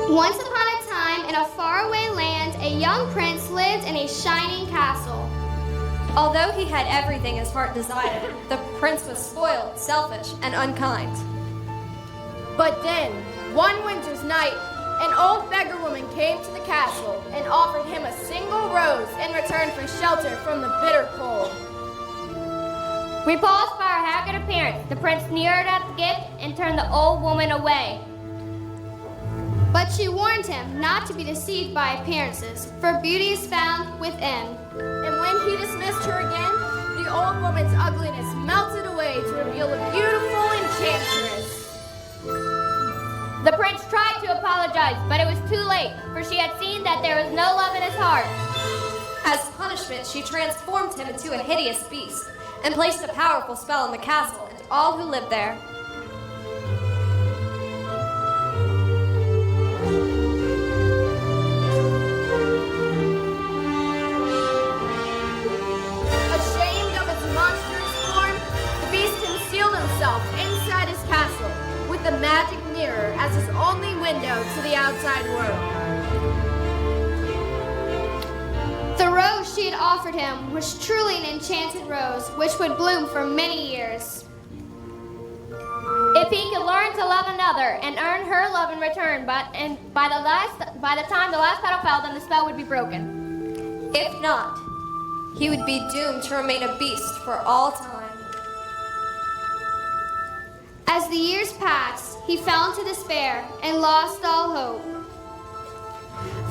Once upon a time, in a faraway land, a young prince lived in a shining castle. Although he had everything his heart desired, the prince was spoiled, selfish, and unkind. But then, one winter's night, an old beggar woman came to the castle and offered him a single rose in return for shelter from the bitter cold. Repulsed by her haggard appearance, the prince sneered at the gift and turned the old woman away. But she warned him not to be deceived by appearances, for beauty is found within. And when he dismissed her again, the old woman's ugliness melted away to reveal a beautiful enchantress. The prince tried to apologize, but it was too late, for she had seen that there was no love in his heart. As punishment, she transformed him into a hideous beast and placed a powerful spell on the castle and all who lived there. Ashamed of its monstrous form, the beast concealed himself inside his castle with the magic mirror as his only window to the outside world. The rose she had offered him was truly an enchanted rose, which would bloom for many years. If he could learn to love another and earn her love in return, by the time the last petal fell, then the spell would be broken. If not, he would be doomed to remain a beast for all time. As the years passed, he fell into despair and lost all hope.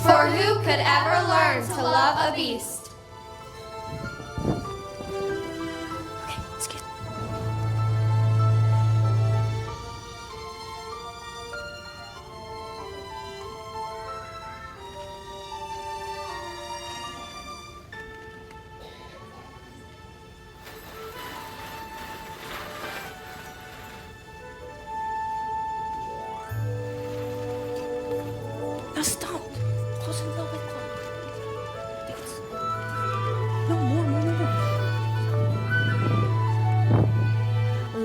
For who could ever learn to love a beast? Okay, excuse me. Now stop. Close it a little bit closer. Thanks. No, more.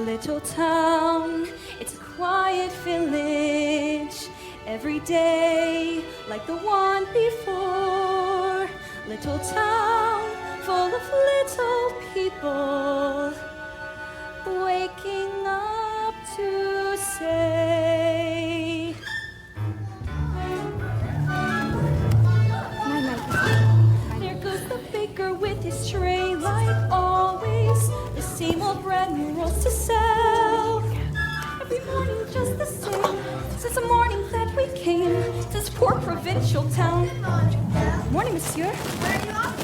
Little town, it's a quiet village. Every day, like the one before. Little town, full of little people. Waking up to say. There goes the baker with his tray, like always. The same old bread and rolls to sell. Every morning just the same, since the morning that we came to this poor provincial town. Morning, monsieur. Where are you off to?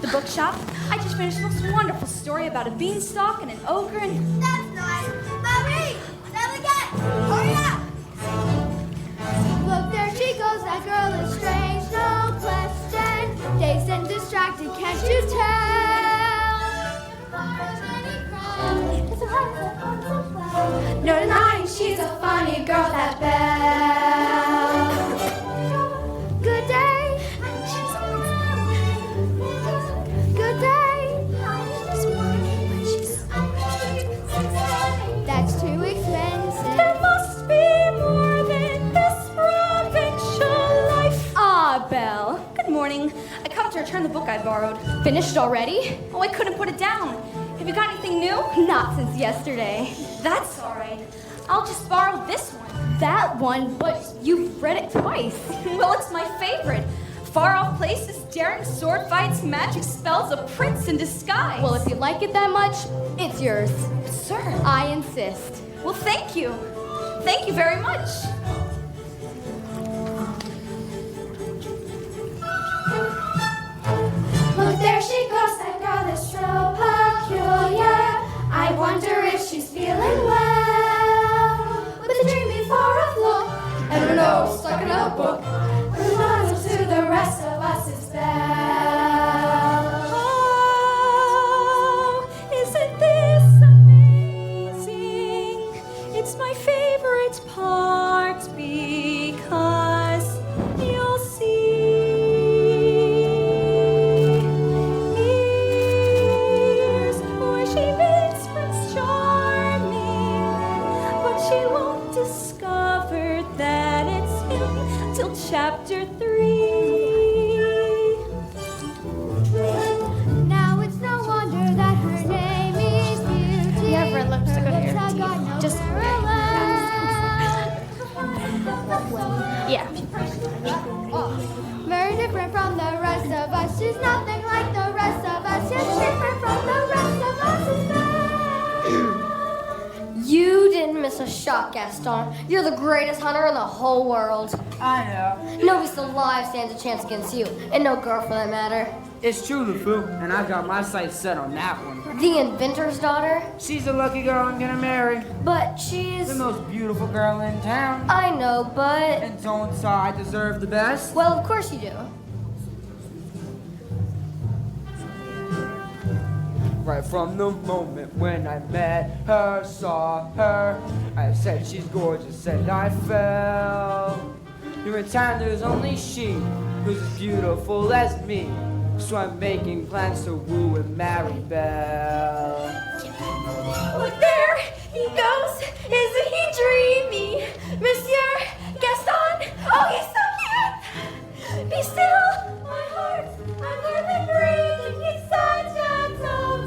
The bookshop. I just finished this wonderful story about a beanstalk and an ogre and... That's nice. Mommy! Never again! Hurry up! Look, there she goes, that girl is strange, no question. Dazed and distracted, can't you tell? No denying she's a funny girl, that Belle. Good day. Good day. That's too expensive. There must be more than this provincial life. Ah, Belle. Good morning. I come to return the book I borrowed. Finished already? Oh, I couldn't put it down. Have you got anything new? Not since yesterday. That's all right. I'll just borrow this one. That one, but you've read it twice. Well, it's my favorite. Far off places, daring sword fights, magic spells, a prince in disguise. Well, if you like it that much, it's yours. Sir. I insist. Well, thank you. Thank you very much. Look, there she goes, that girl is so peculiar. I wonder if she's feeling well. With a dream before a flow, and her nose stuck in a book. Her nose to the rest of us is Belle. Oh, isn't this amazing? It's my favorite part because you'll see. Here's where she meets Prince Charming, but she won't discover that it's him. till chapter 3. Now it's no wonder that her name is Beauty. You have red lipstick on your I got no Just- Yeah. Very different from the rest of us. She's nothing like the rest of us. She's different from the rest of us. You didn't miss a shot, Gaston. You're the greatest hunter in the whole world. I know. No beast alive stands a chance against you, and no girl for that matter. It's true, LeFou, and I've got my sights set on that one. The inventor's daughter? She's the lucky girl I'm gonna marry. But she's... The most beautiful girl in town. I know, but... And don't so I deserve the best? Well, of course you do. Right from the moment when I met her, saw her, I said she's gorgeous and I fell. Here in town there's only she who's as beautiful as me. So I'm making plans to woo and marry Belle. Look there, he goes. Isn't he dreamy? Monsieur Gaston. Oh, he's so cute. Be still, my heart. I'm hardly breathing. He's such a tall,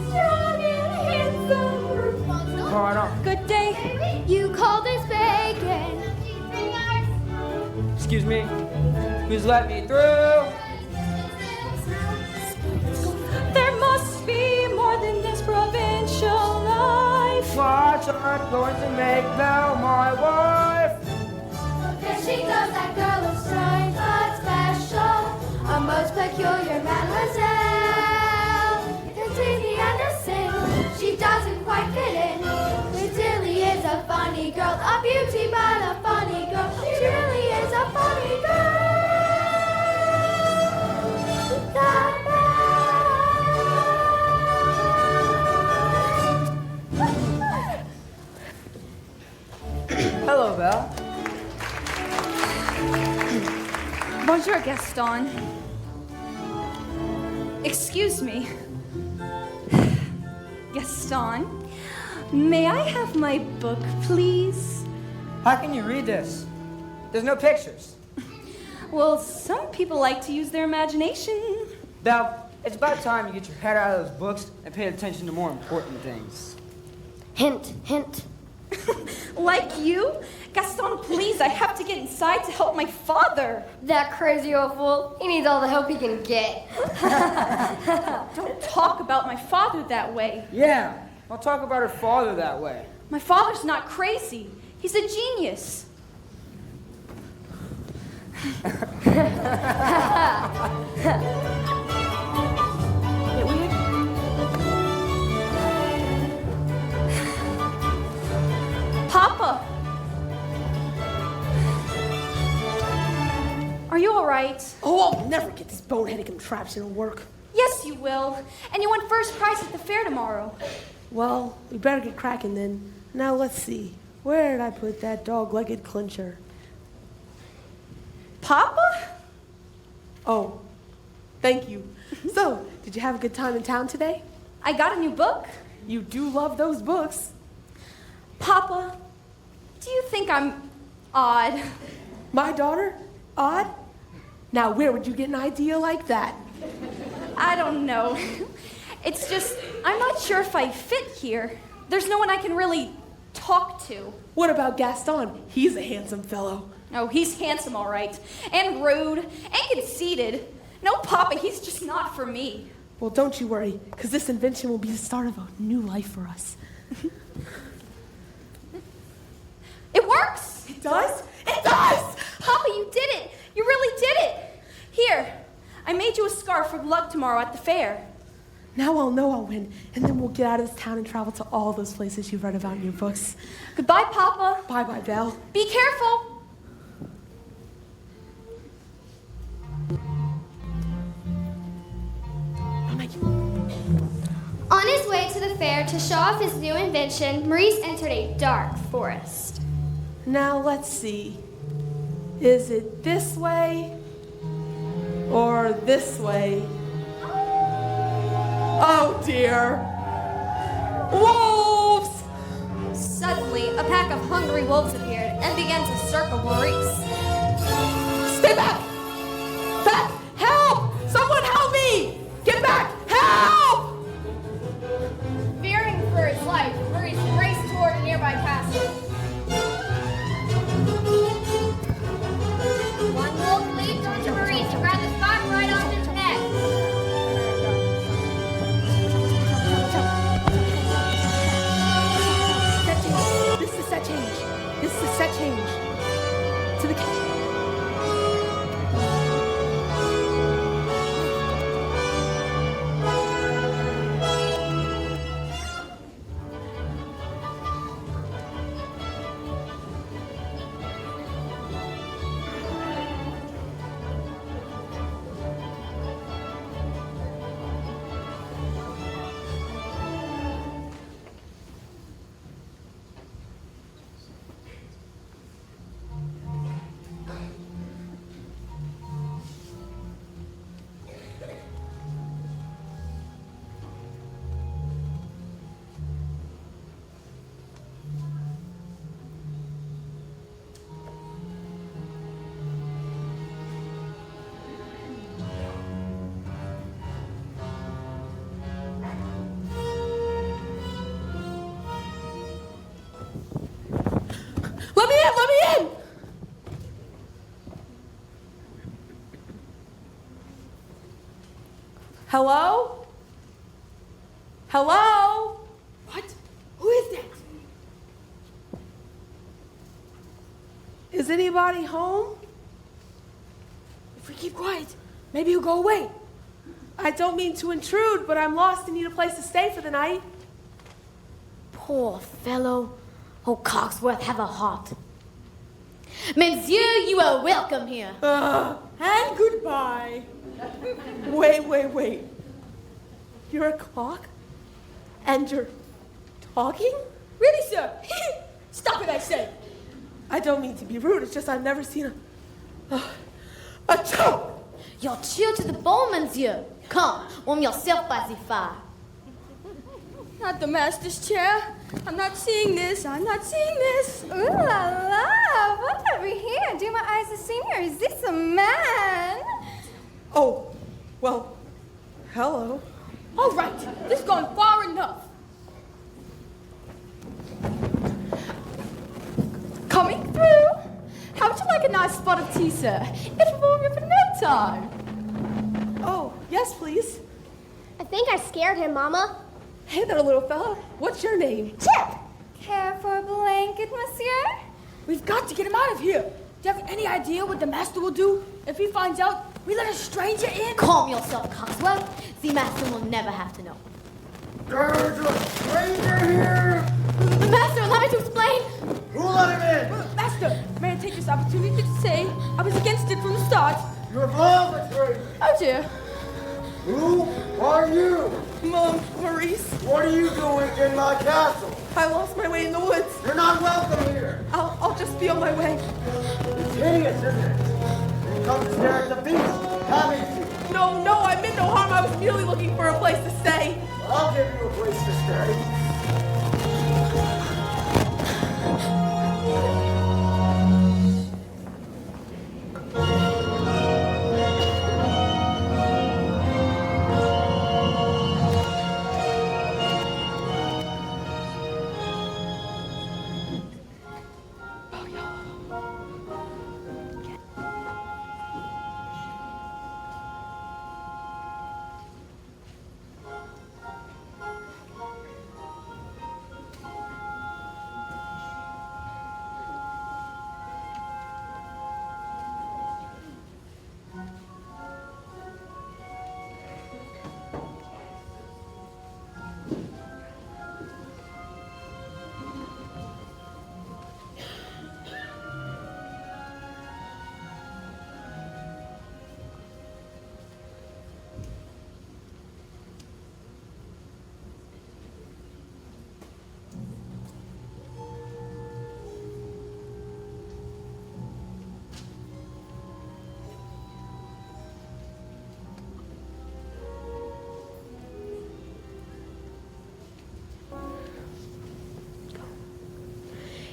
strong and handsome. Hold on. Good day. You call this bacon? Excuse me. Please let me through. There must be more than this provincial life. Watch, I'm going to make Belle my wife. There she goes, that girl is strange but special, a most peculiar mademoiselle. It's easy and a sin, she doesn't quite fit in. It really is a funny girl, a beauty but a funny girl. She really is a funny girl. That Hello, Belle. Bonjour, Gaston. Excuse me. Gaston, may I have my book, please? How can you read this? There's no pictures. Well, some people like to use their imagination. Belle, it's about time you get your head out of those books and pay attention to more important things. Hint, hint. Like you? Gaston, please, I have to get inside to help my father. That crazy old fool, he needs all the help he can get. Don't talk about my father that way. Yeah, I'll talk about her father that way. My father's not crazy. He's a genius. Bit weird? Papa! Are you all right? Oh, I'll never get this boneheaded contraption to work. Yes, you will. And you won first prize at the fair tomorrow. Well, we better get cracking then. Now let's see. Where did I put that dog-legged clincher? Papa? Oh, thank you. So, did you have a good time in town today? I got a new book. You do love those books. Papa, do you think I'm odd? My daughter? Odd? Now, where would you get an idea like that? I don't know. It's just, I'm not sure if I fit here. There's no one I can really talk to. What about Gaston? He's a handsome fellow. Oh, he's handsome, all right. And rude. And conceited. No, Papa, he's just not for me. Well, don't you worry, because this invention will be the start of a new life for us. It works! It does? It does! Papa, you did it! You really did it! Here, I made you a scarf for luck tomorrow at the fair. Now I'll know I'll win, and then we'll get out of this town and travel to all those places you've read about in your books. Goodbye, Papa. Bye-bye, Belle. Be careful. On his way to the fair to show off his new invention, Maurice entered a dark forest. Now let's see. Is it this way or this way? Oh dear. Wolves! Suddenly, a pack of hungry wolves appeared and began to circle Maurice. Stay back! Back! Help! Someone help me! Get back! Help! Fearing for his life, Maurice raced toward a nearby castle. One wolf leaped onto Maurice to grab the spot right on his neck. Set change. This is set change. This is set change. To the Let me in! Let me in! Hello? Hello? What? Who is that? Is anybody home? If we keep quiet, maybe he'll go away. I don't mean to intrude, but I'm lost and need a place to stay for the night. Poor fellow. Oh, Cogsworth, have a heart. Monsieur, you are welcome here. And goodbye. Wait. You're a clock? And you're talking? Really, sir? Stop it, I say. I don't mean to be rude, it's just I've never seen a joke. You're chill to the bone, monsieur. Come, warm yourself by the fire. Not the master's chair. I'm not seeing this. I'm not seeing this. Ooh la la! What have we here? Do my eyes a senior? Is this a man? Oh, well, hello. All right, this has gone far enough. Coming through. How would you like a nice spot of tea, sir? It will warm you for no time. Oh, yes, please. I think I scared him, Mama. Hey there, little fella. What's your name? Chip! Care for a blanket, monsieur? We've got to get him out of here. Do you have any idea what the master will do if he finds out we let a stranger in? Calm yourself, Cogsworth. The master will never have to know. There's a stranger here! Master, allow me to explain. Who let him in? Master, may I take this opportunity to say I was against it from the start. You're wrong, the stranger! Oh dear. Who are you? Maurice. What are you doing in my castle? I lost my way in the woods. You're not welcome here! I'll just be on my way. It's hideous, isn't it? You come to stare at the beast, haven't you? No, I meant no harm. I was merely looking for a place to stay. I'll give you a place to stay.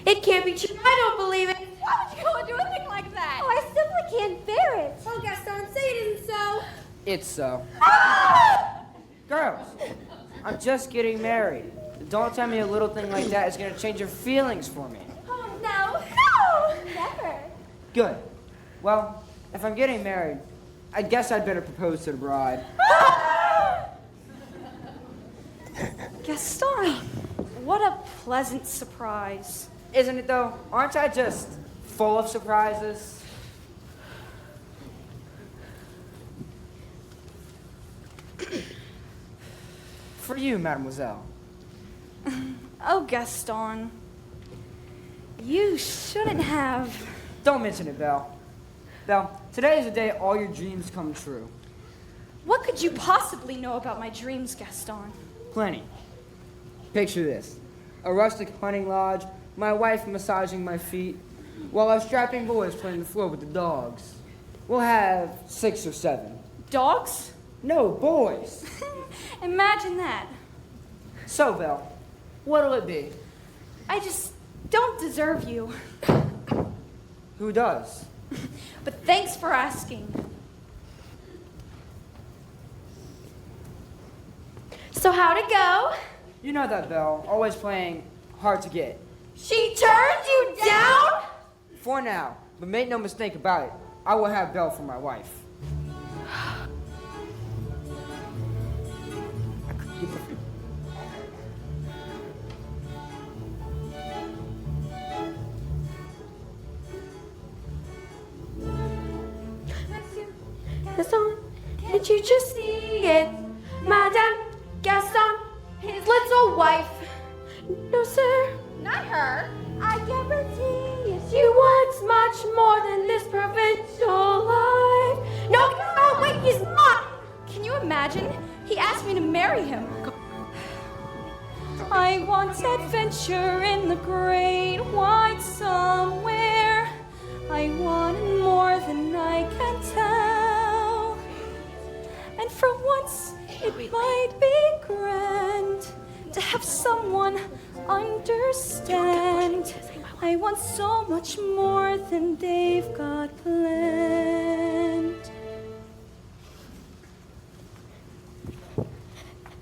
It can't be true. I don't believe it. Why would you go and do a thing like that? Oh, I still It's so. Girls, I'm just getting married. Don't tell me a little thing like that is going to change your feelings for me. Oh, no, never. Good. Well, if I'm getting married, I guess I'd better propose to the bride. Gaston, what a pleasant surprise. Isn't it though? Aren't I just full of surprises? For you, mademoiselle. Oh, Gaston, you shouldn't have. Don't mention it, Belle. Belle, today is the day all your dreams come true. What could you possibly know about my dreams, Gaston? Plenty. Picture this. A rustic hunting lodge, my wife massaging my feet, while our strapping boys play on the floor with the dogs. We'll have 6 or 7. Dogs? No, boys. Imagine that. So, Belle, what'll it be? I just don't deserve you. Who does? But thanks for asking. So how'd it go? You know that, Belle. Always playing hard to get. She turned you down? For now, but make no mistake about it, I will have Belle for my wife. Gaston, can't you just see it? Madame Gaston, his little wife. No, sir. Not her. I guarantee you, she wants much more than this provincial life. No, no, wait, he's not. Can you imagine? He asked me to marry him. I want adventure in the great white somewhere. I want more than I can tell. And for once, it might be grand to have someone understand. I want so much more than they've got planned.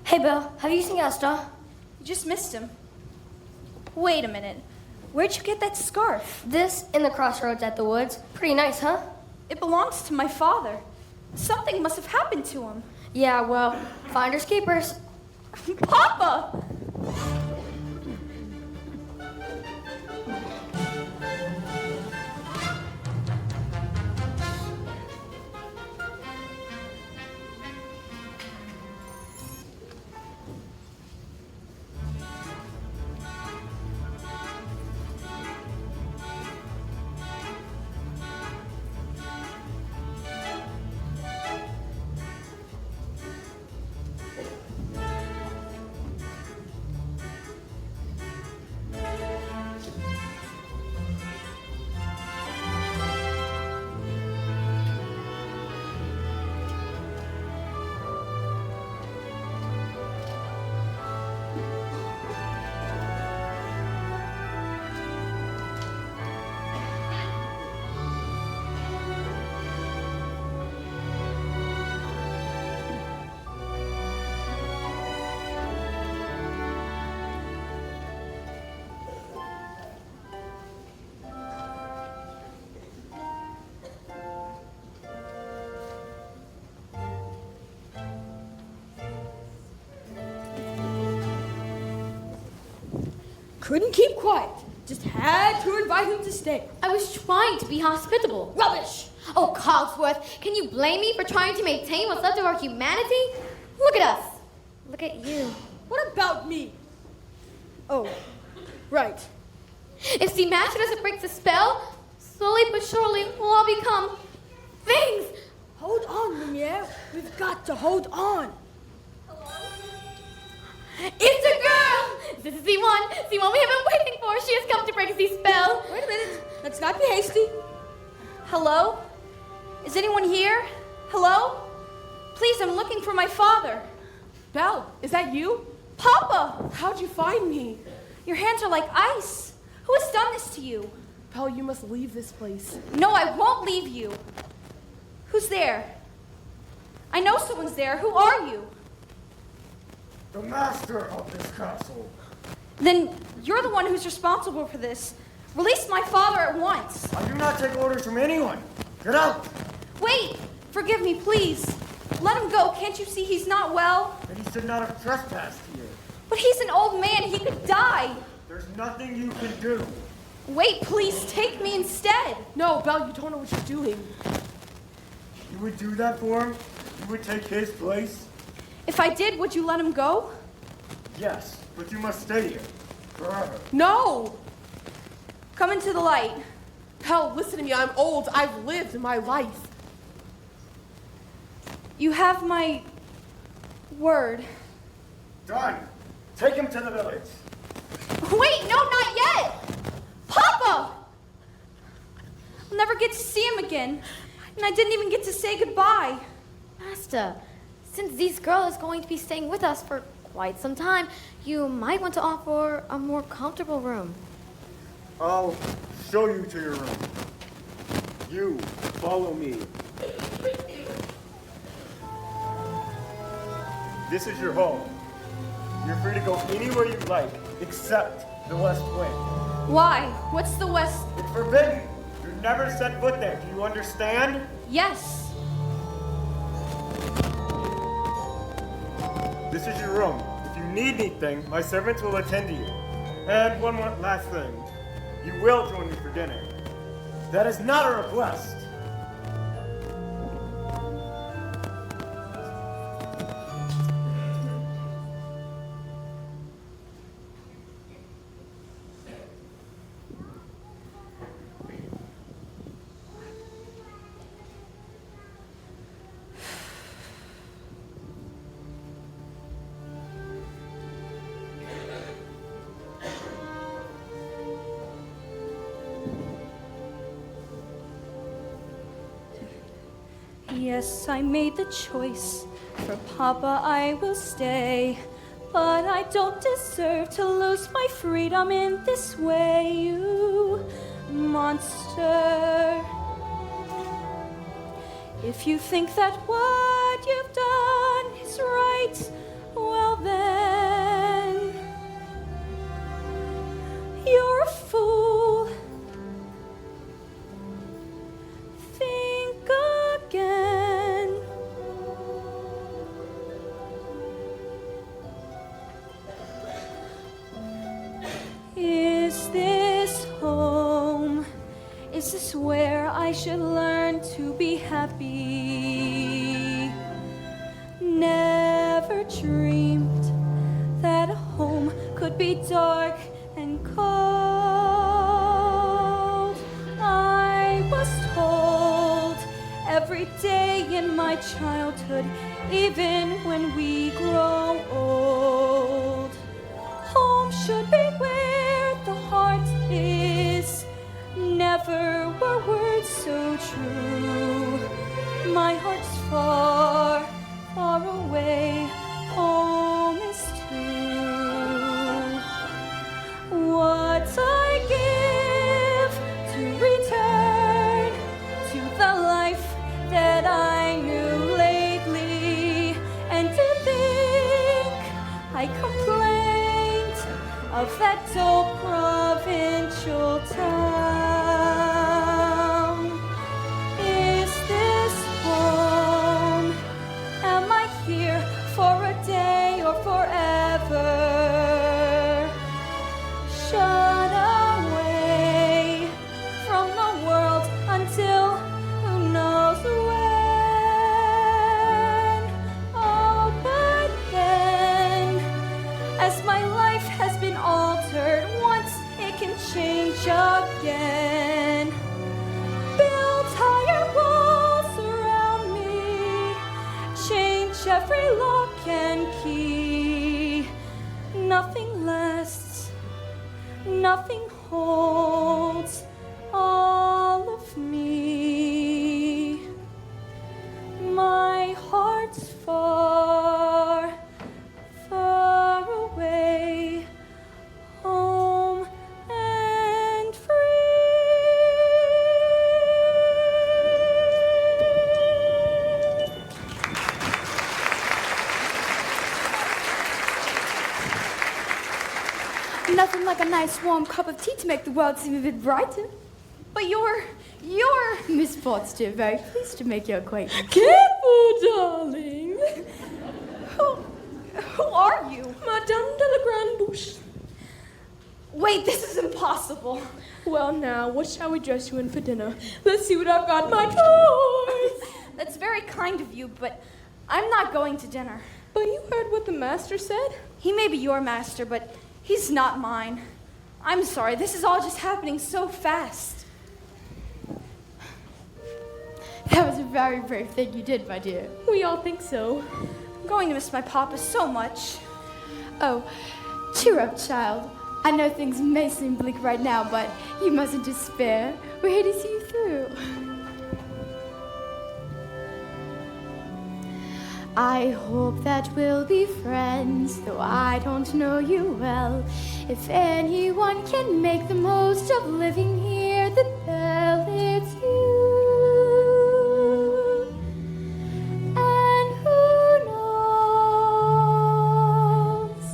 Hey, Bill, have you seen Gaston? You just missed him. Wait a minute. Where'd you get that scarf? This in the crossroads at the woods. Pretty nice, huh? It belongs to my father. Something must have happened to him. Yeah, well, finders keepers. Papa! Couldn't keep quiet. Just had to invite him to stay. I was trying to be hospitable. Rubbish! Oh, Cogsworth, can you blame me for trying to maintain what's left of our humanity? Look at us. Look at you. What about me? Oh, right. If the master doesn't break the spell, slowly but surely we'll all become things. Hold on, Lumiere. We've got to hold on. It's a girl! This is the one we have been waiting for. She has come to break the spell. Wait a minute. Let's not be hasty. Hello? Is anyone here? Hello? Please, I'm looking for my father. Belle, is that you? Papa! How'd you find me? Your hands are like ice. Who has done this to you? Belle, you must leave this place. No, I won't leave you. Who's there? I know someone's there. Who are you? The master of this castle. Then you're the one who's responsible for this. Release my father at once. I do not take orders from anyone. Get out! Wait! Forgive me, please. Let him go. Can't you see he's not well? And he should not have trespassed here. But he's an old man. He could die. There's nothing you can do. Wait, please take me instead. No, Belle, you don't know what you're doing. You would do that for him? You would take his place? If I did, would you let him go? Yes, but you must stay here. Forever. No! Come into the light. Belle, listen to me. I'm old. I've lived my life. You have my word. Done. Take him to the village. Wait, no, not yet! Papa! I'll never get to see him again. And I didn't even get to say goodbye. Master, since this girl is going to be staying with us for quite some time, you might want to offer a more comfortable room. I'll show you to your room. You follow me. This is your home. You're free to go anywhere you like, except the west wing. Why? What's the West? It's forbidden. You never set foot there. Do you understand? Yes. This is your room. If you need anything, my servants will attend to you. And one more last thing. You will join me for dinner. That is not a request. Yes, I made the choice. For Papa, I will stay. But I don't deserve to lose my freedom in this way, you monster. If you think that what you've done is right, well then, you're a fool. Think again. Is this home? Is this where I should learn to be happy? Never dreamed that a home could be dark and cold. I was told every day in my childhood, even when we grow old, home should be where the heart is. Never were words so true. My heart's far, far away. Home is true. What I give to return to the life that I knew lately, and to think I complained of that dull provincial town. Is this home? Am I here for a day or forever? Shut away from the world until who knows when. Oh, but then, as my life has been altered once, it can change again. Build higher walls around me, change every lock and key. Nothing lasts, nothing holds all of me. My heart's far, far away, home and free. nice warm cup of tea to make the world seem a bit brighter. But you're... Miss Potts, dear, very pleased to make your acquaintance. Careful, darling. Who are you? Madame de la Grande Bouche. Wait, this is impossible. Well, now, what shall we dress you in for dinner? Let's see what I've got, my toys. That's very kind of you, but I'm not going to dinner. But you heard what the master said? He may be your master, but he's not mine. I'm sorry, this is all just happening so fast. That was a very brave thing you did, my dear. We all think so. I'm going to miss my papa so much. Oh, cheer up, child. I know things may seem bleak right now, but you mustn't despair. We're here to see you through. I hope that we'll be friends, though I don't know you well. If anyone can make the most of living here, then well, it's you. And who knows,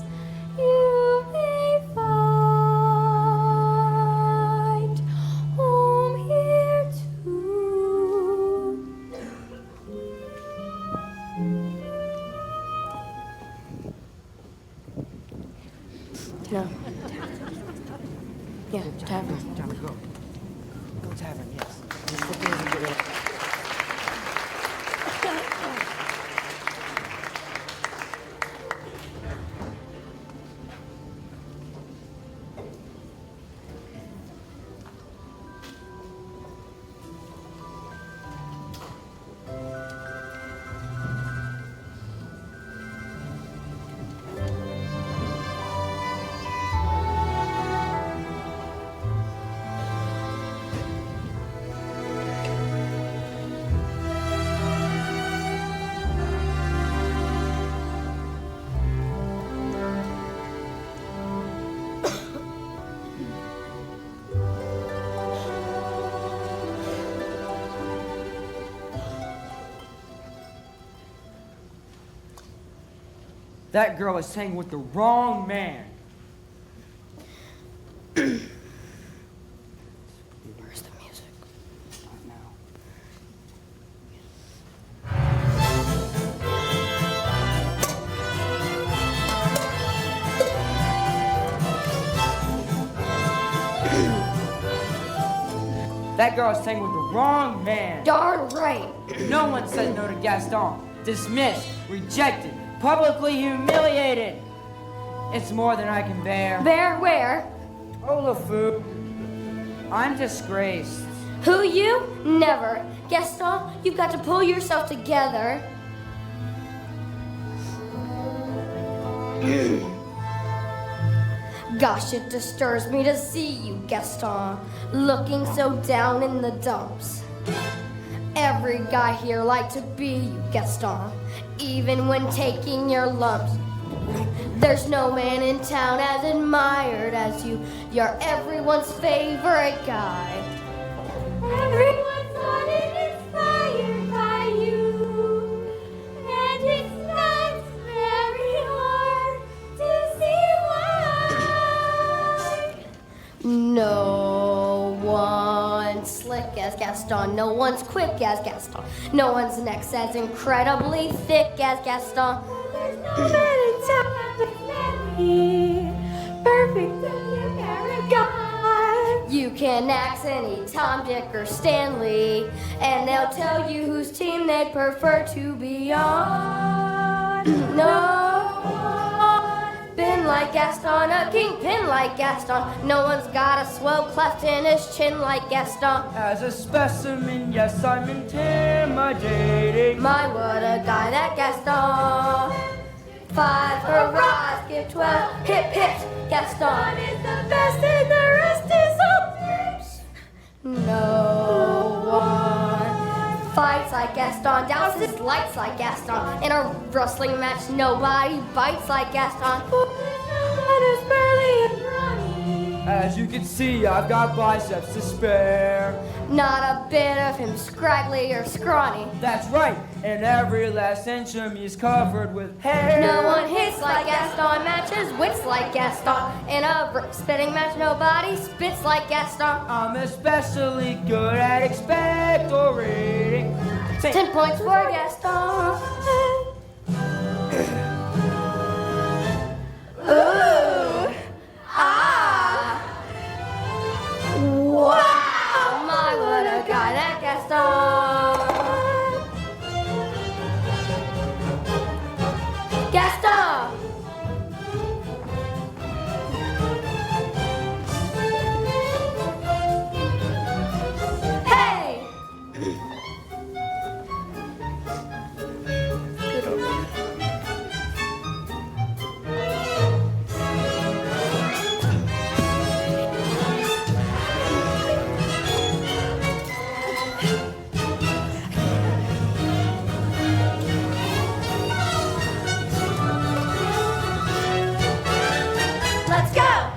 you may find home here too. No. Yeah, tavern. Go. Go tavern, yes. That girl is hanging with the wrong man. Where's the music? Not now. That girl is hanging with the wrong man. Darn right. No one said no to Gaston. Dismissed, rejected, publicly humiliated. It's more than I can bear. Bear where? Oh, LeFou, I'm disgraced. Who, you? Never. Gaston, you've got to pull yourself together. Gosh, it disturbs me to see you, Gaston, looking so down in the dumps. Every guy here like to be you, Gaston, even when taking your lumps. There's no man in town as admired as you. You're everyone's favorite guy. Everyone's on it inspired by you. And it's not very hard to see why. No one's slick as Gaston. No one's quick as Gaston. No one's neck's as incredibly thick as Gaston. There's no man in town that's me. Perfect as your paragon. You can ask any Tom, Dick, or Stanley, and they'll tell you whose team they'd prefer to be on. No one's been like Gaston, a kingpin like Gaston. No one's got a swell cleft in his chin like Gaston. As a specimen, yes, I'm intimidating. My, what a guy, that Gaston. 5 hurrahs, give 12 hip hips. Gaston is the best and the rest is all tips. No one fights like Gaston, douses lights like Gaston. In a wrestling match, nobody bites like Gaston. As burly and brawny. As you can see, I've got biceps to spare. Not a bit of him scraggly or scrawny. That's right, and every last inch of me is covered with hair. No one hits like Gaston, matches wits like Gaston. In a spitting match, nobody spits like Gaston. I'm especially good at expectorating. 10 points for Gaston. Ooh. Ah. Wow. My, what a guy, that Gaston. Gaston. Hey. Let's go.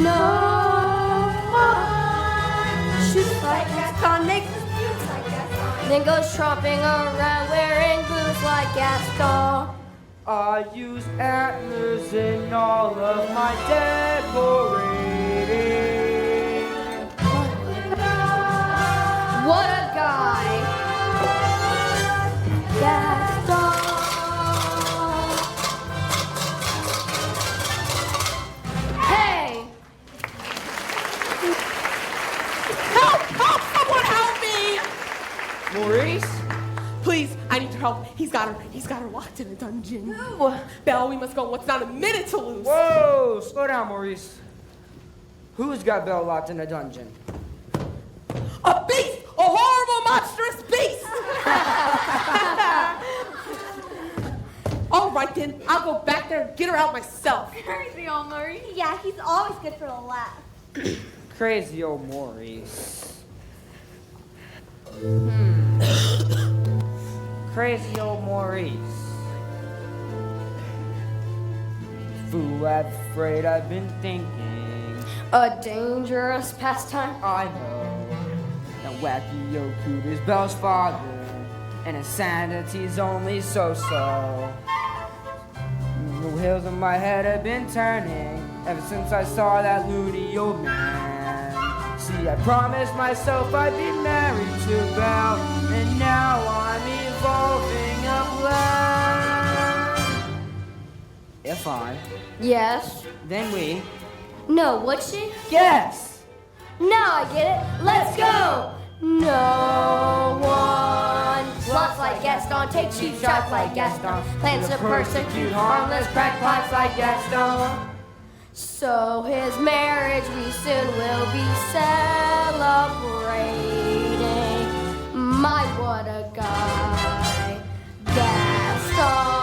No one shoots like Gaston, makes us boots like Gaston, then goes tromping around wearing boots like Gaston. I use antlers in all of my decorating. What a guy! Gaston. Hey! Help! Help! Someone help me! Maurice? Please, I need your help. He's got her locked in a dungeon. Who? Belle, we must go. What's not a minute to lose? Whoa! Slow down, Maurice. Who's got Belle locked in a dungeon? A beast! A horrible, monstrous beast! All right then, I'll go back there and get her out myself. Crazy old Maurice. Yeah, he's always good for a laugh. Crazy old Maurice. Crazy old Maurice. Fool, I'm afraid I've been thinking. A dangerous pastime. I know that Wacky Yoku is Belle's father, and insanity's only so-so. The wheels in my head have been turning ever since I saw that loony old man. See, I promised myself I'd be married to Belle, and now I'm evolving a plan. If I, Yes. then we, No, would she? yes! Now I get it. Let's go. No one loves like Gaston, take cheap shots like Gaston, plans to persecute harmless crackpots like Gaston. So his marriage we soon will be celebrating. My, what a guy, Gaston.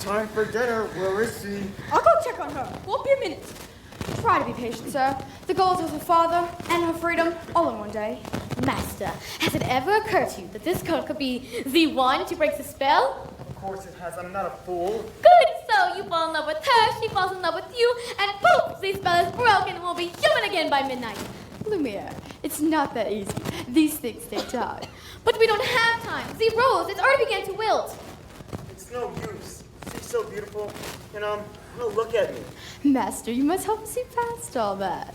Time for dinner. Where is she? I'll go check on her. Won't be a minute. Try to be patient, sir. The goals of her father and her freedom all in one day. Master, has it ever occurred to you that this girl could be the one to break the spell? Of course it has. I'm not a fool. Good, so you fall in love with her, she falls in love with you, and poof, the spell is broken and we'll be human again by midnight. Lumiere, it's not that easy. These things take time. But we don't have time. The rose, it's already began to wilt. It's no use. She's so beautiful. And, no, look at me. Master, you must help us see past all that.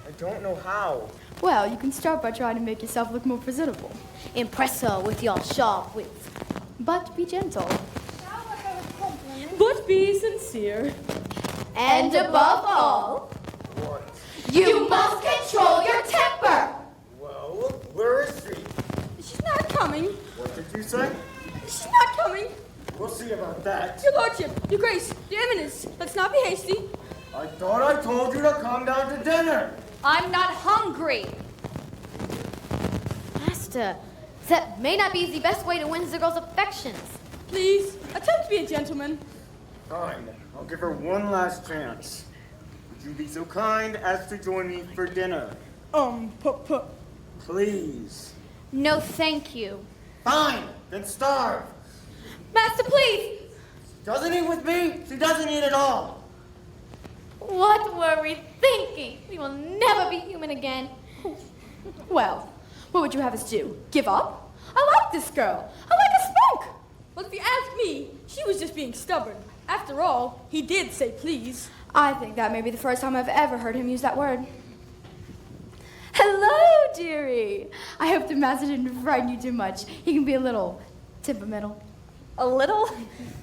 I don't know how. Well, you can start by trying to make yourself look more presentable. Impress her with your sharp wits. But be gentle. But be sincere. And above all, What? you must control your temper. Well, where is she? She's not coming. What did you say? She's not coming. We'll see about that. Your lordship, your grace, your eminence, let's not be hasty. I thought I told you to come down to dinner. I'm not hungry. Master, that may not be the best way to win the girl's affections. Please, attempt to be a gentleman. Fine. I'll give her one last chance. Would you be so kind as to join me for dinner? Please. No, thank you. Fine. Then starve. Master, please! She doesn't eat with me. She doesn't eat at all. What were we thinking? We will never be human again. Well, what would you have us do? Give up? I like this girl. I like a spunk. Well, if you ask me, she was just being stubborn. After all, he did say please. I think that may be the first time I've ever heard him use that word. Hello, dearie. I hope the master didn't frighten you too much. He can be a little temperamental. A little?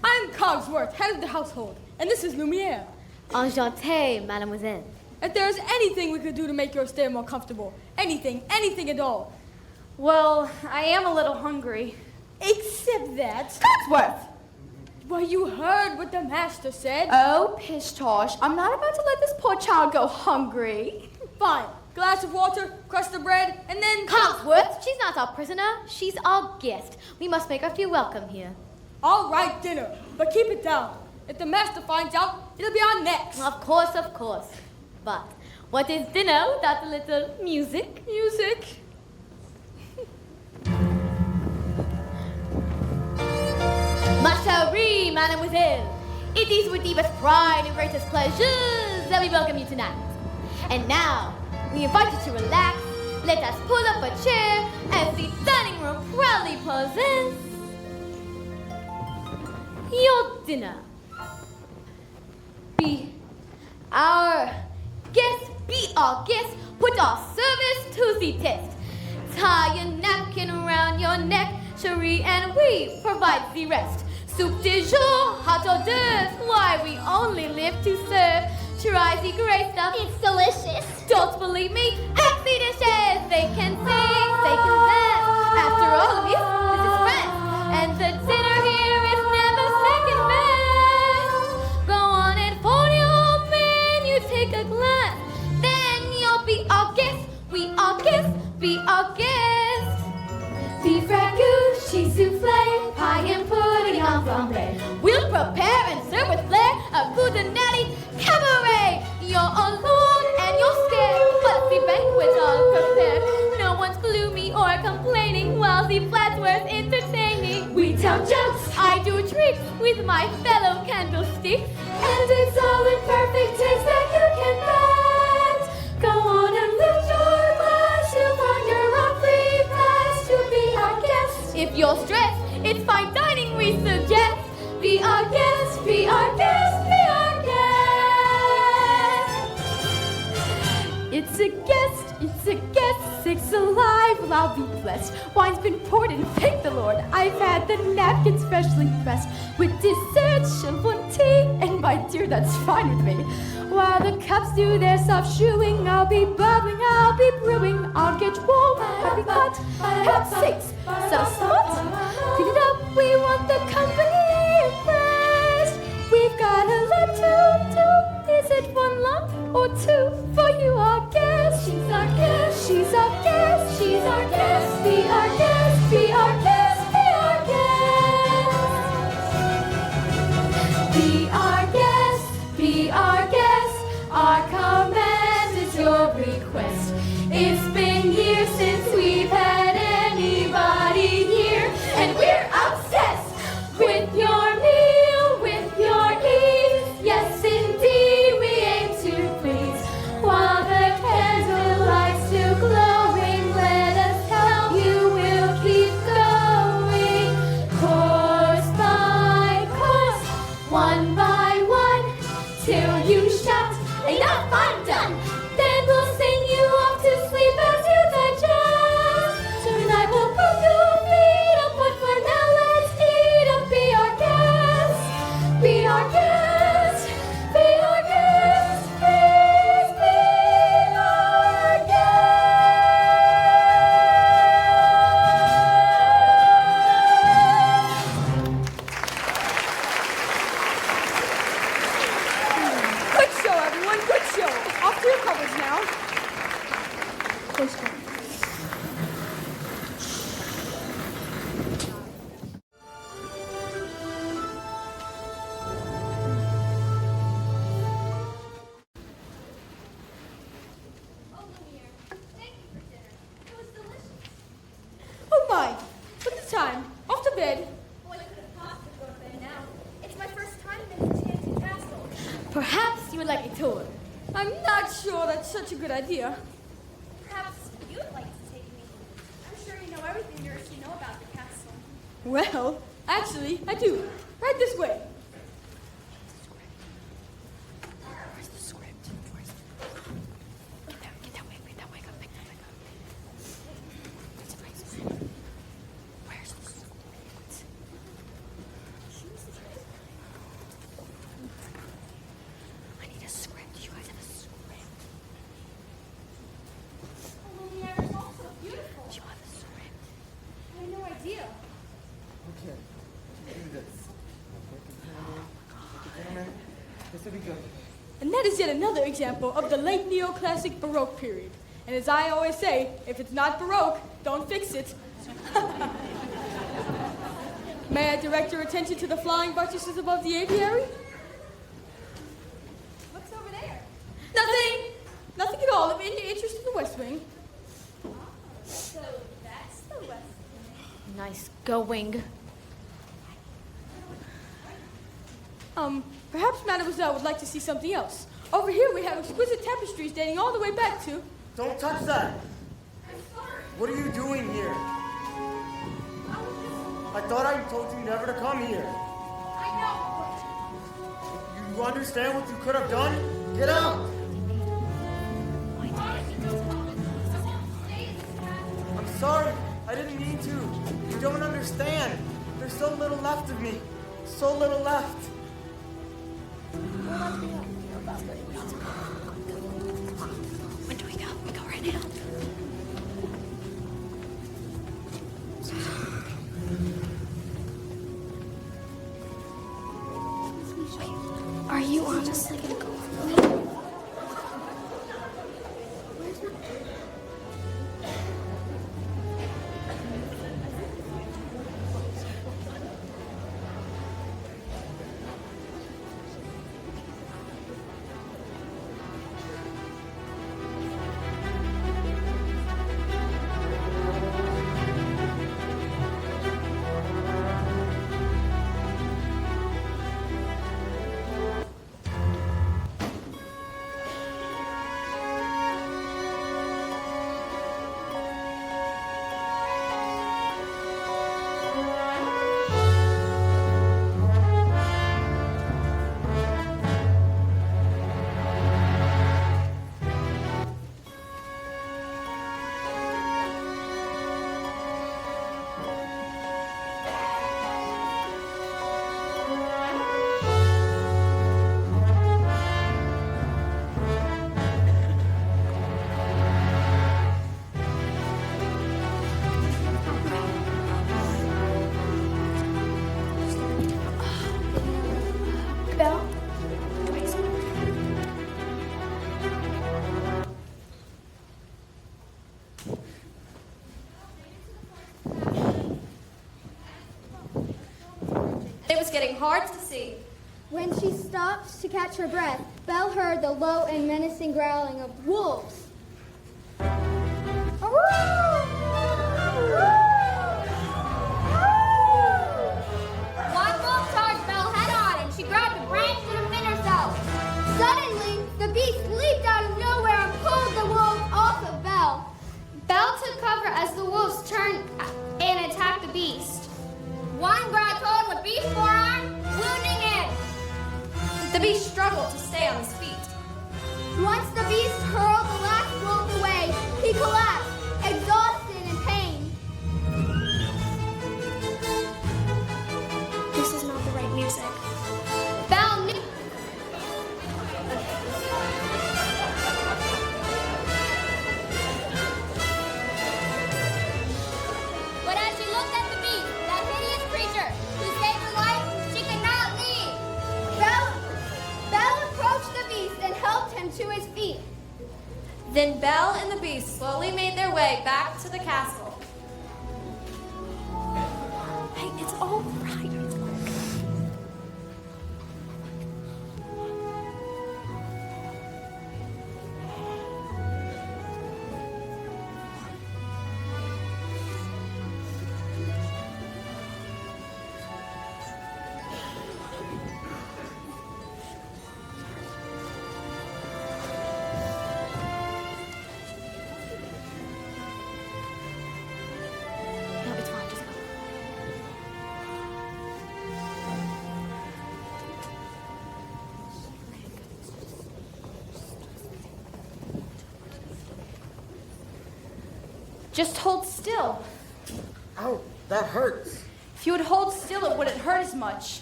I'm Cogsworth, head of the household, and this is Lumiere. Enchanté, mademoiselle. If there's anything we could do to make your stay more comfortable, anything at all. Well, I am a little hungry. Except that, Cogsworth! well, you heard what the master said. Oh, pish tosh. I'm not about to let this poor child go hungry. Fine, glass of water, crust of bread, and then... Cogsworth, she's not our prisoner. She's our guest. We must make her feel welcome here. All right, dinner, but keep it down. If the master finds out, it'll be our necks. Of course, of course. But what is dinner without a little music? Music. Ma chérie, mademoiselle, it is with deepest pride and greatest pleasures that we welcome you tonight. And now, we invite you to relax. Let us pull up a chair as the dining room proudly presents your dinner. Be our guest, put our service to the test. Tie a napkin around your neck, chérie, and we provide the rest. Soup du jour, hot hors d'oeuvres, why we only live to serve. Try the great stuff. It's delicious. Don't believe me? Ask the dishes. They can sing, they can dance. After all, this is France. And the dinner here is never second best. Go on and for your menu, take a glance. Then you'll be our guest. We are guests, be our guest. Beef ragout, cheese soufflé, pie and pudding en flambe. We'll prepare and serve with flair a good and natty cabaret. You're alone and you're scared, but the banquet's all prepared. No one's gloomy or complaining while the Flatsworth entertaining. We tell jokes, I do tricks with my fellow candlesticks, and it's all in perfect taste that you can bet. Go on and lift your glass, you'll find you're on free pass to be our guest. If you're stressed, it's fine dining we suggest. Be our guest, be our guest, be our guest. It's a guest, six alive, well, I'll be blessed. Wine's been poured and thank the Lord. I've had the napkin specially pressed with dessert, chiffon tea, and my dear, that's fine with me. While the cups do their soft shoeing, I'll be bubbling, I'll be brewing. I'll get warm, I'll be hot, have six, so smart. Clean it up, we want the company first. We've got a lot to do. Is it one lump or two for you, our guest? She's our guest, she's our guest, she's our guest. Be our guest, be our guest, be our guest. Be our guest, be our guest, our good idea. Perhaps you'd like to take me. I'm sure you know everything there is to know about the castle. Well, actually, I do. Right this way. Where's the script? Get that way, pick that way up. Where's the script? I need a script. You guys have a script. Lumiere is also beautiful. You have a script. I had no idea. Okay, do this. Gentlemen, this will be good. And that is yet another example of the late neoclassic Baroque period. And as I always say, if it's not Baroque, don't fix it. May I direct your attention to the flying buttresses above the aviary? What's over there? Nothing! Nothing at all of any interest in the West Wing. So that's the West. Nice going. Perhaps Mademoiselle would like to see something else. Over here we have exquisite tapestries dating all the way back to... Don't touch that! What are you doing here? I thought I told you never to come here. I know. You understand what you could have done? Get out! I'm sorry. I didn't mean to. You don't understand. There's so little left of me. So little left. When do we go? We go right now. Are you honestly gonna go with me? Belle? It was getting hard to see. When she stopped to catch her breath, Belle heard the low and menacing growling of wolves. One wolf charged Belle head on, and she grabbed a branch to defend herself. Suddenly, the beast leaped out of nowhere and pulled the wolf off of Belle. Belle took cover as the wolves turned and attacked the beast. One grabbed hold of the beast's forearm, wounding it. The beast struggled to stay on his feet. Once the beast hurled the last wolf away, he collapsed, exhausted and pain. This is not the right music. Belle knew. But as she looked at the beast, that hideous creature who saved her life, she could not leave. Belle approached the beast and helped him to his feet. Then Belle and the beast slowly made their way back to the castle. Hey, it's all right. Just hold still. Ow, that hurts. If you would hold still, it wouldn't hurt as much.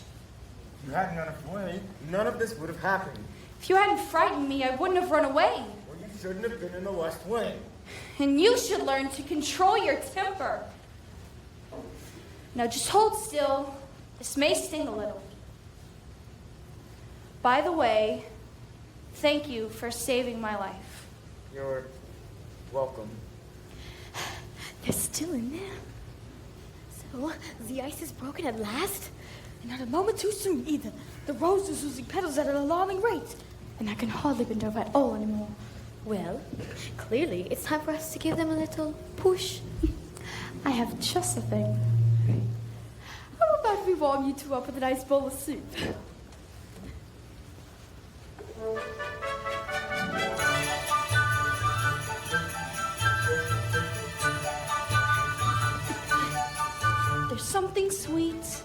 If you hadn't run away, none of this would have happened. If you hadn't frightened me, I wouldn't have run away. Or you shouldn't have been in the West Wing. And you should learn to control your temper. Now just hold still. This may sting a little. By the way, thank you for saving my life. You're welcome. They're still in there. So, the ice is broken at last? And not a moment too soon either. The rose is losing petals at an alarming rate. And I can hardly bend over at all anymore. Well, clearly it's time for us to give them a little push. I have just the thing. How about we warm you two up with a nice bowl of soup? There's something sweet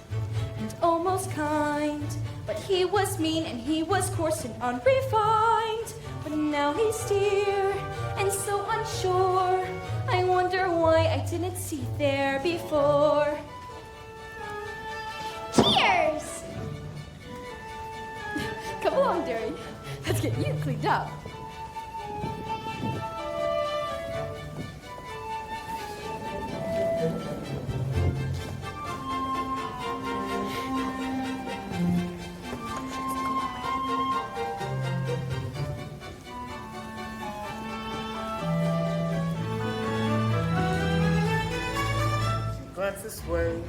and almost kind, but he was mean and he was coarse and unrefined. But now he's dear and so unsure. I wonder why I didn't see there before. Cheers! Come along, dearie. Let's get you cleaned up. Glance this way,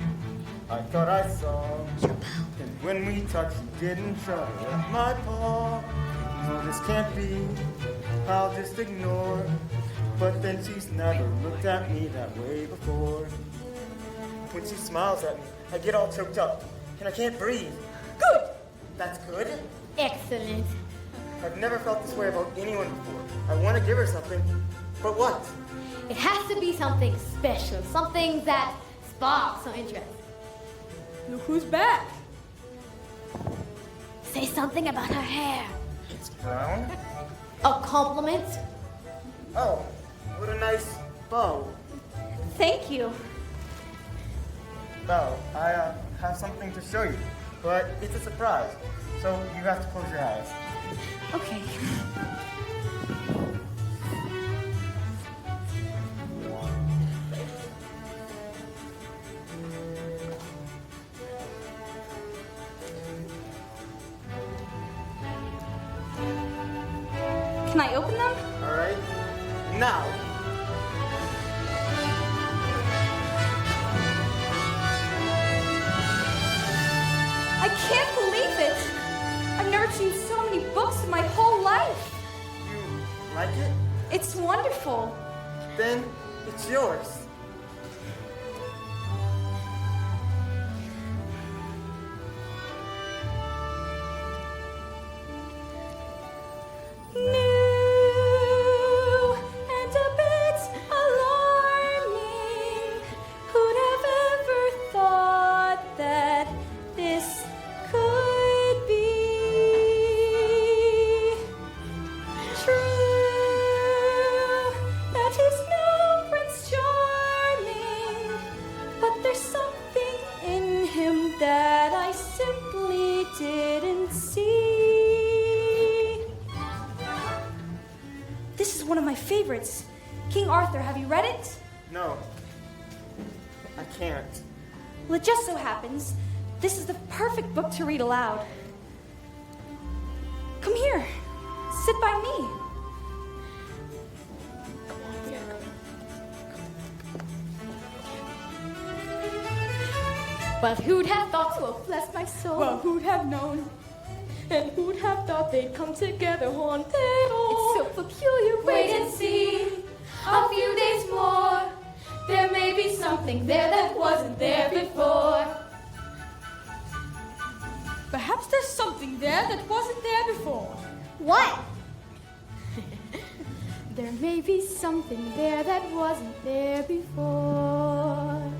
I thought I saw. And when we touched, you didn't shudder at my paw. No, this can't be, I'll just ignore. But then she's never looked at me that way before. When she smiles at me, I get all choked up, and I can't breathe. Good! That's good? Excellent. I've never felt this way about anyone before. I want to give her something, but what? It has to be something special, something that sparks her interest. Look who's back. Say something about her hair. It's brown? A compliment? Oh, what a nice bow. Thank you. Well, I have something to show you, but it's a surprise, so you have to close your eyes. Okay. Can I open them? All right? Now, I can't believe it! I've never seen so many books in my whole life. you like it? It's wonderful. Then it's yours. New and a bit alarming. Who'd have ever thought that this could be true? That he's no Prince Charming, but there's something in him that I simply didn't see. This is one of my favorites. King Arthur, have you read it? No, I can't. Well, it just so happens this is the perfect book to read aloud. Come here. Sit by me. But who'd have thought to have blessed my soul? Well, who'd have known? And who'd have thought they'd come together one day? It's so peculiar. Wait and see. A few days more. There may be something there that wasn't there before. Perhaps there's something there that wasn't there before. What? There may be something there that wasn't there before.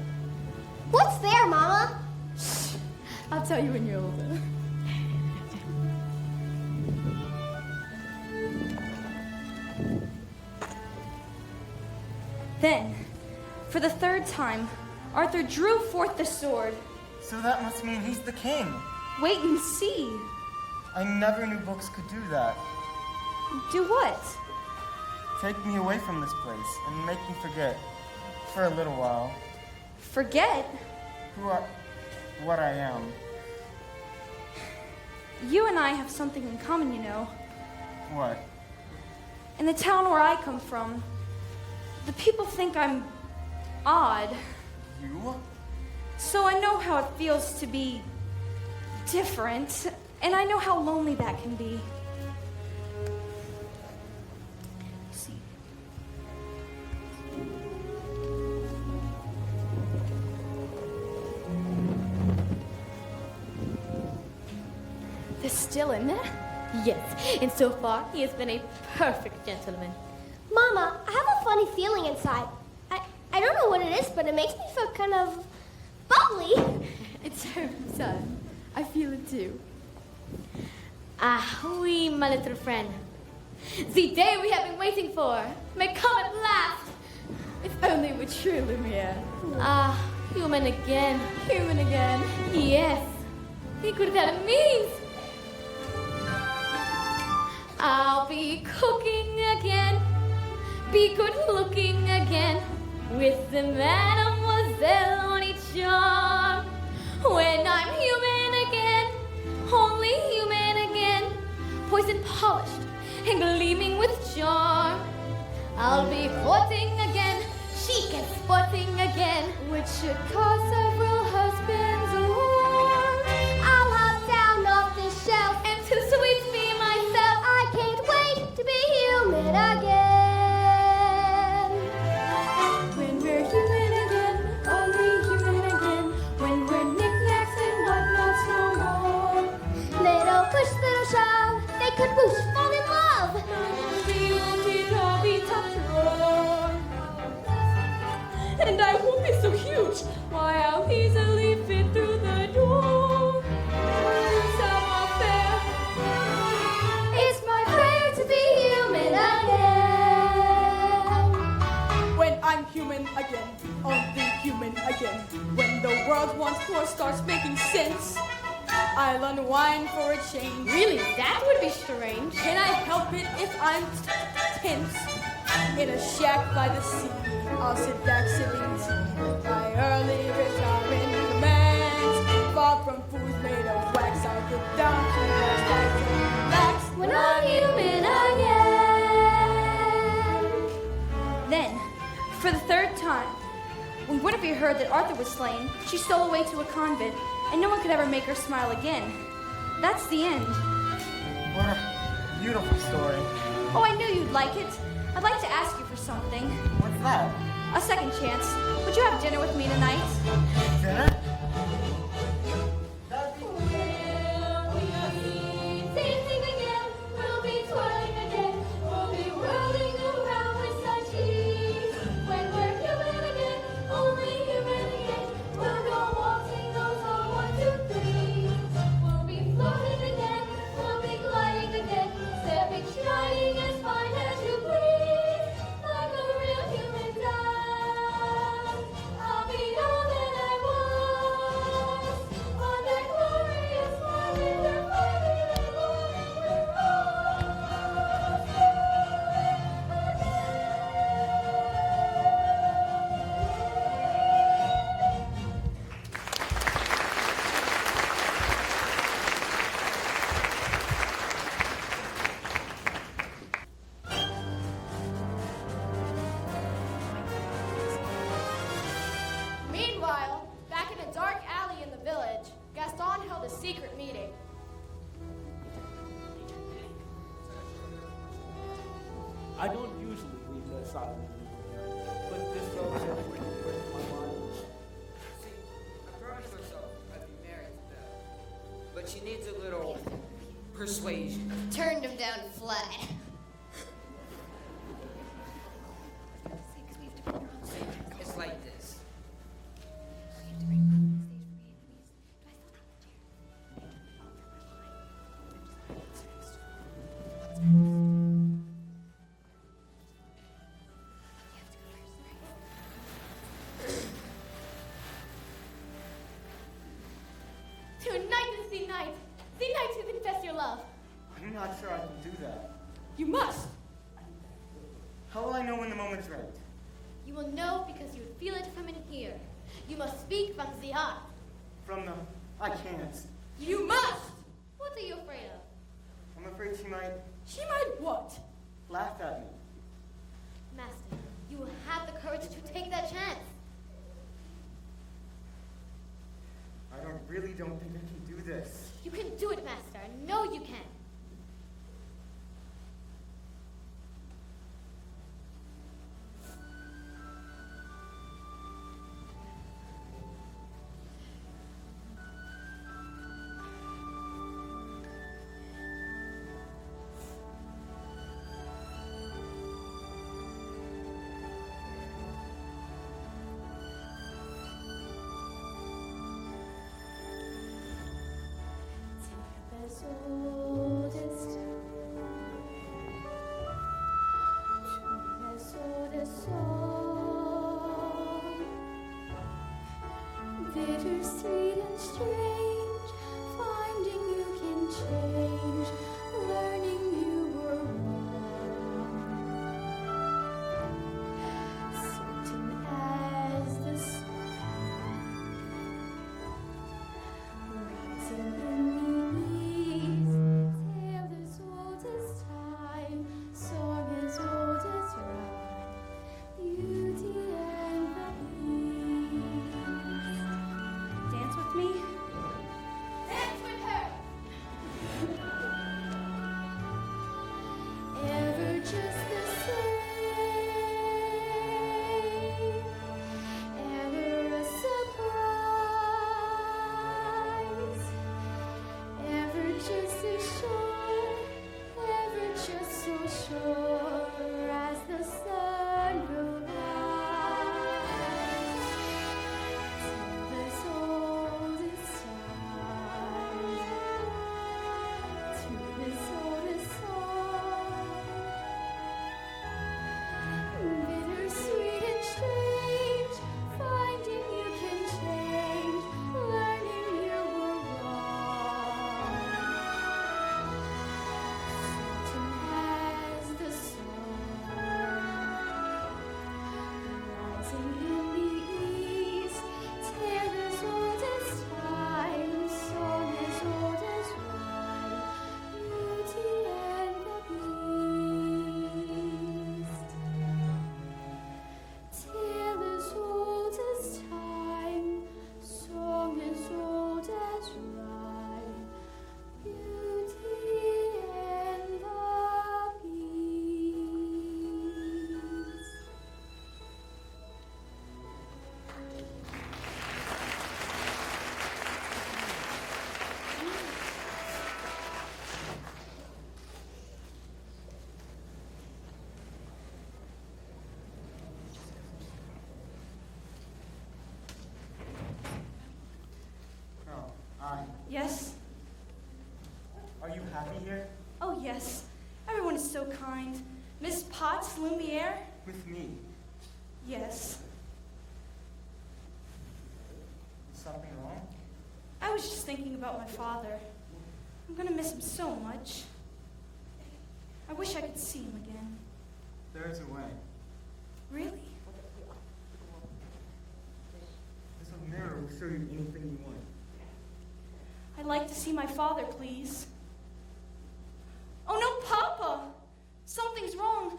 What's there, Mama? I'll tell you when you're older. Then, For the third time, Arthur drew forth the sword. So that must mean he's the king. Wait and see. I never knew books could do that. Do what? Take me away from this place and make me forget, for a little while, Forget? what I am. You and I have something in common, you know. What? In the town where I come from, the people think I'm odd. You? So I know how it feels to be different, and I know how lonely that can be. See. They're still in there? Yes, and so far he has been a perfect gentleman. Mama, I have a funny feeling inside. I don't know what it is, but it makes me feel kind of bubbly. It's her son. I feel it too. Ah, oui, my little friend. The day we have been waiting for may come at last. If only we're true, Lumiere. Ah, human again. Human again. Yes. Think what that means. I'll be cooking again, be good looking again, with the Mademoiselle on each arm. When I'm human again, only human again, poison polished and gleaming with charm. I'll be courting again, chic and sporting again, which should cause several husbands alarm. I'll hop down off the shelf. And to sweet be myself, I can't wait to be human again. when we're human again, only human again, when we're knickknacks and whatnots no more. Little push, little shove, they could whoosh, fall in love. And I won't be so huge. Why, I'll easily fit through the door. Savoir-faire. It's my prayer to be human again. When I'm human again, only human again. When the world once more starts making sense, I'll unwind for a change. Really, that would be strange. Can I help it if I'm tense? In a shack by the sea, I'll sit back sipping tea. My early retirement demands. Far from foods made of wax, I'll get down to brass tacks and relax. When I'm human again. Then, for the third time, when Guinevere heard that Arthur was slain, she stole away to a convent, and no one could ever make her smile again. That's the end. What a beautiful story. Oh, I knew you'd like it. I'd like to ask you for something. What's that? A second chance. Would you have dinner with me tonight? Dinner? Dancing again, we'll be twirling again, we'll be whirling around with such ease. When we're human again, only human again, we'll go waltzing those on 1, 2, 3. We'll be floating again, we'll be gliding again, stepping, shining as fine as you please. Like a real human does. I'll be all that I was on that glorious morning, the morning, the morning we're Meanwhile, back in a dark alley in the village, Gaston held a secret meeting. I don't usually read this out, but this goes in with my mind. See, I promised myself I'd be married to Belle, but she needs a little persuasion. Turned him down flat. It's like this. I'm not sure I can do that. You must. How will I know when the moment's right? You will know because you feel it from in here. You must speak from the heart. From the... I can't. You must. What are you afraid of? I'm afraid she might She might what? laugh at me. Master, you will have the courage to take that chance. I really don't think I can do this. You can do it, Master. I know you can. As old as time, as old as song, bittersweet and strange, finding you can change, learning you were wrong, certain as the sun, rising in the tale as old as time, song as old as rhyme, beauty and the beast. Dance with me? Dance with her! Ever just the same, ever a surprise, ever just as sure, ever just so sure as the sun will rise. Till as old as time, to as old as song, bittersweet and strange, finding you can change, learning you were wrong. Certain as the sun, rising in the east, tale as old as time, song as old as rhyme, beauty and the beast. Tale as old as time, song as old as rhyme, beauty and the beast. No, Yes? Are you happy here? Oh, yes. Everyone is so kind. Miss Potts, Lumiere? With me? Yes. Is something wrong? I was just thinking about my father. I'm gonna miss him so much. I wish I could see him again. There is a way. Really? This mirror will show you anything you want. I'd like to see my father, please. Oh no, Papa! Something's wrong.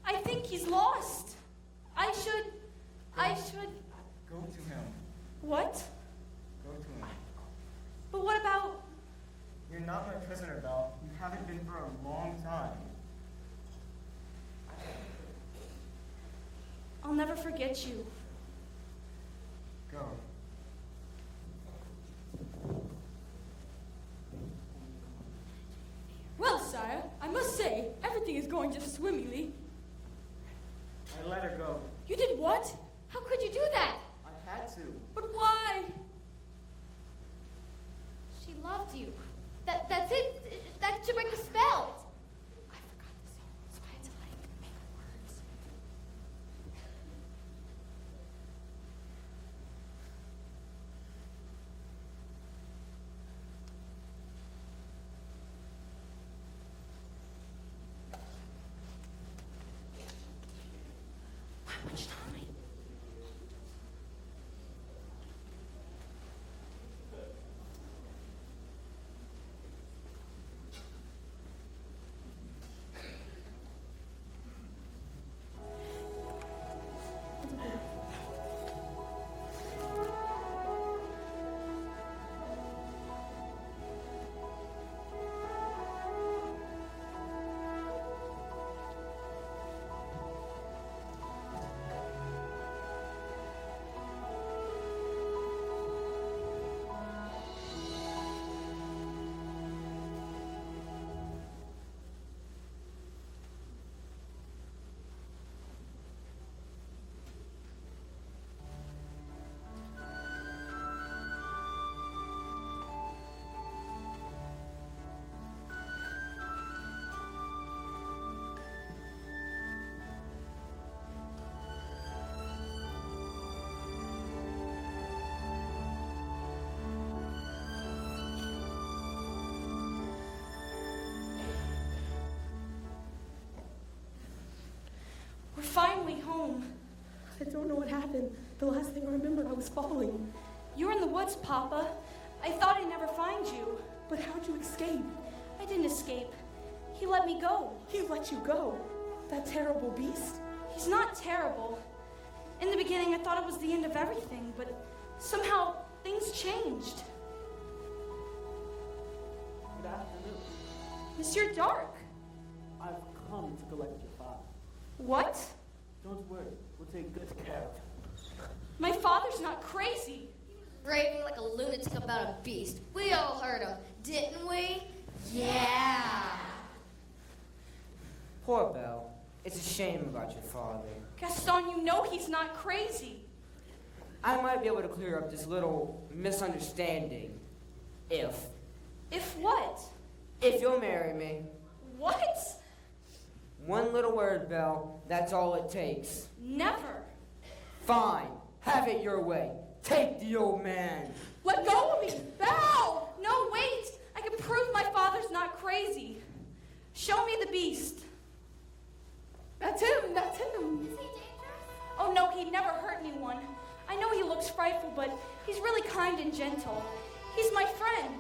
I think he's lost. I should. Go to him. What? Go to him. But what about. You're not my prisoner, Belle. You haven't been for a long time. I'll never forget you. Go. Well, sire, I must say, everything is going just swimmingly. I let her go. You did what? How could you do that? I had to. But why? She loved you. That's it. That should break the spell. I forgot the song, so I had to make words. don't know what happened. The last thing I remember, I was falling. You were in the woods, Papa. I thought I'd never find you. But how'd you escape? I didn't escape. He let me go. He let you go. That terrible beast. He's not terrible. In the beginning, I thought it was the end of everything, but somehow things changed. Good afternoon. Monsieur Dark. I've come to collect your father. What? Don't worry, we'll take good care of him. My father's not crazy. Raving like a lunatic about a beast. We all heard him, didn't we? Yeah. Poor Belle. It's a shame about your father. Gaston, you know he's not crazy. I might be able to clear up this little misunderstanding. If what? If you'll marry me. What? One little word, Belle. That's all it takes. Never. Fine. Have it your way. Take the old man. Let go of me! Belle! No, wait! I can prove my father's not crazy. Show me the beast. That's him. That's him. Is he dangerous? Oh no, he'd never hurt anyone. I know he looks frightful, but he's really kind and gentle. He's my friend.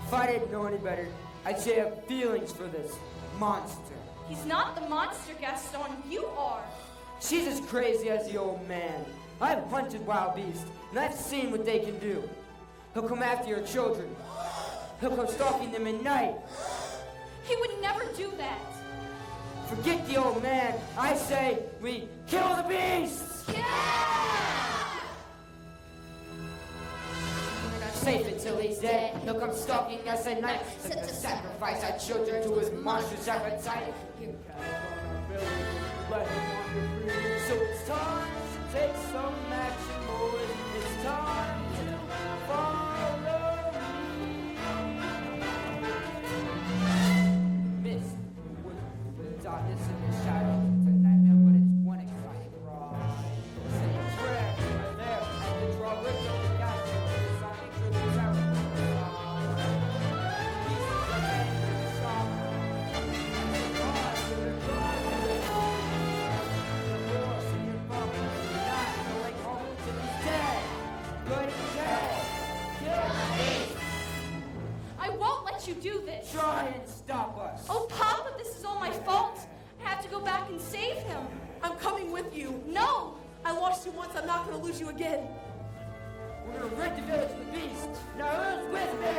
If I didn't know any better, I'd say I have feelings for this monster. He's not the monster, Gaston. You are. She's as crazy as the old man. I've hunted wild beasts, and I've seen what they can do. He'll come after your children. He'll come stalking them at night. He would never do that. Forget the old man. I say we kill the beasts! We're not safe until he's dead. He'll come stalking us at night. Set to sacrifice our children to his monstrous appetite. Let him wander free. So it's time to take some action, boys. It's time to follow me. Mist, the wood, the darkness and the shadows. It's a nightmare, but it's one exciting ride. Say a prayer right there at the drawbridge of the castle. The sonic tributes out. Peace is the name of the song. God, we're God. I won't let you do this. Try and stop us. Oh, Papa, this is all my fault. I have to go back and save him. I'm coming with you. No! I lost you once. I'm not going to lose you again. We're gonna rid the village of the beast. Now who's with me?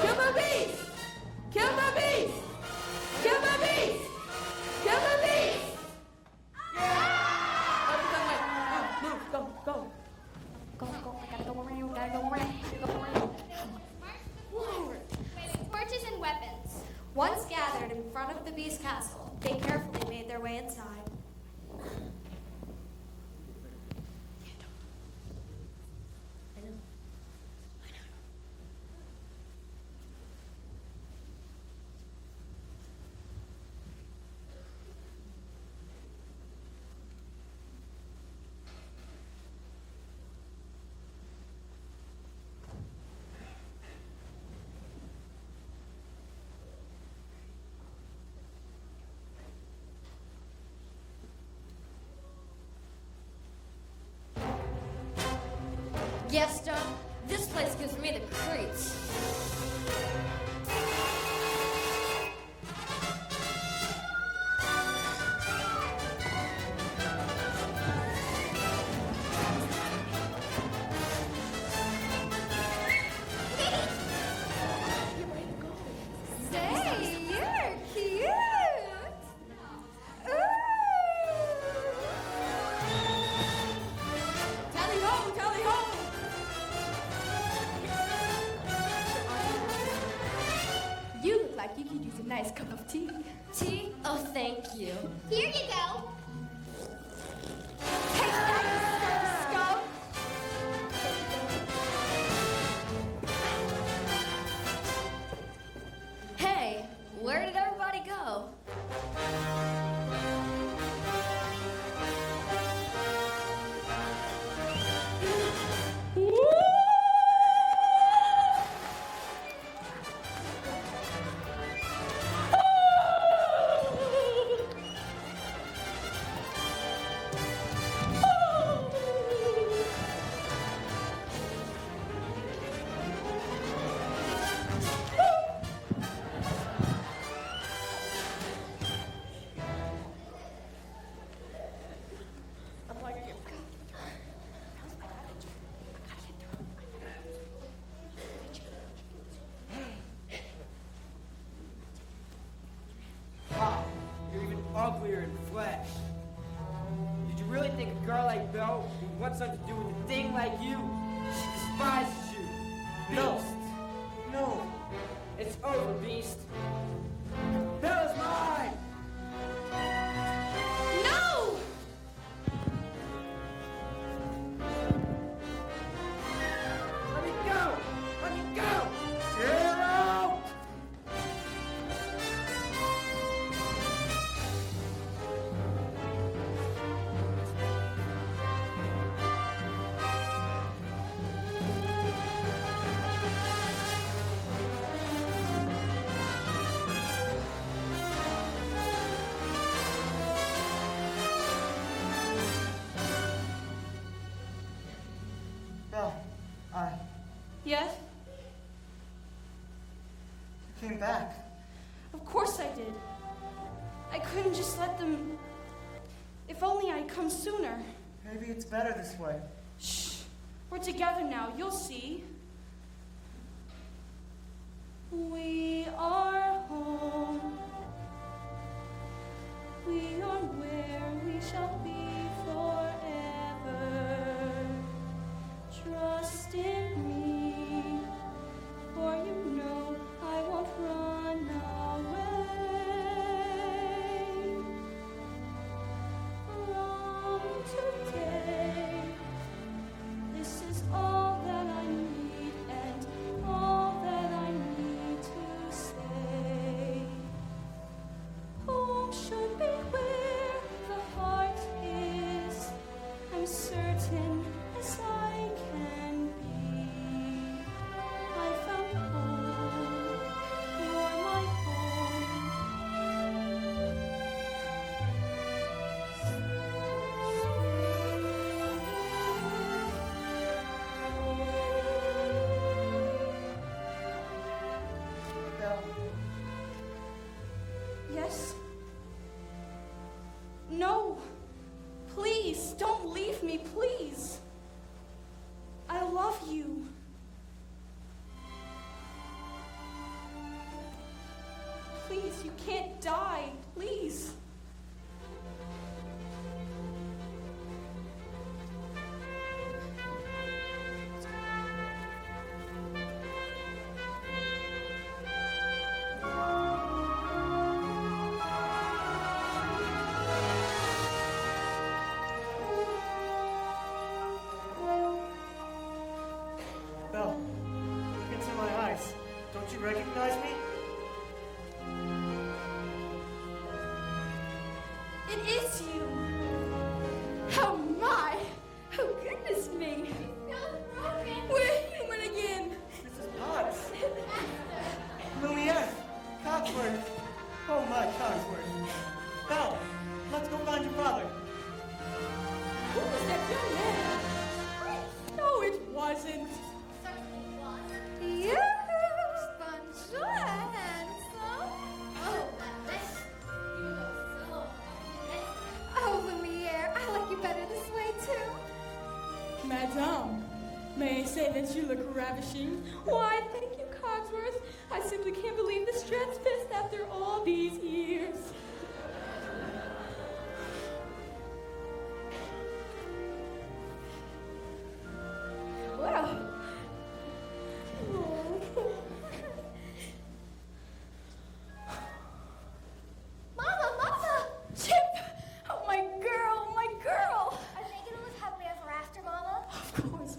Kill the beast! Kill the beast! Kill the beast! Kill the beast! Move, go, go. Waiting torches and weapons. Once gathered in front of the beast castle, they carefully made their way inside. Gaston, this place gives me the creeps. Say, you're cute. Tally ho, tally ho! You look like you could use a nice cup of tea. Tea? Oh, thank you. Here you go. Take that, you scum! Hey, where did everybody go? A thing like you, she despises you. Beast. No. It's over, Beast. Bella's mine! No! Let me go! Let me go! Zero! Belle, Yes? you came back. Of course I did. I couldn't just let them. If only I'd come sooner. Maybe it's better this way. Shh. We're together now. You'll see. We are home. We are where we shall be forever. Trust in me, for you know I won't run away. From today, this is all that I need and all that I need to say. Home should be where the heart is. I'm certain as I can be. I found home. You're my Belle, Yes? No. Please, don't leave me, please. I love you. Please, you can't die. Please. Belle, look into my eyes. Don't you recognize me? It is you. Oh my! Oh goodness me! We're human again. Mrs. Potts. Lillian. Cogsworth. Oh my Cogsworth. Belle, let's go find your father. Who was that young man? No, it wasn't. You, so handsome. Oh, Lumiere, I like you better this way too. Madame, may I say that you look ravishing? Why, thank you, Cogsworth. I simply can't believe the Strats Fest after all these years. Well. Mama! Chip! Oh, my girl, my girl! Are they gonna live happily ever after, Mama? Of course.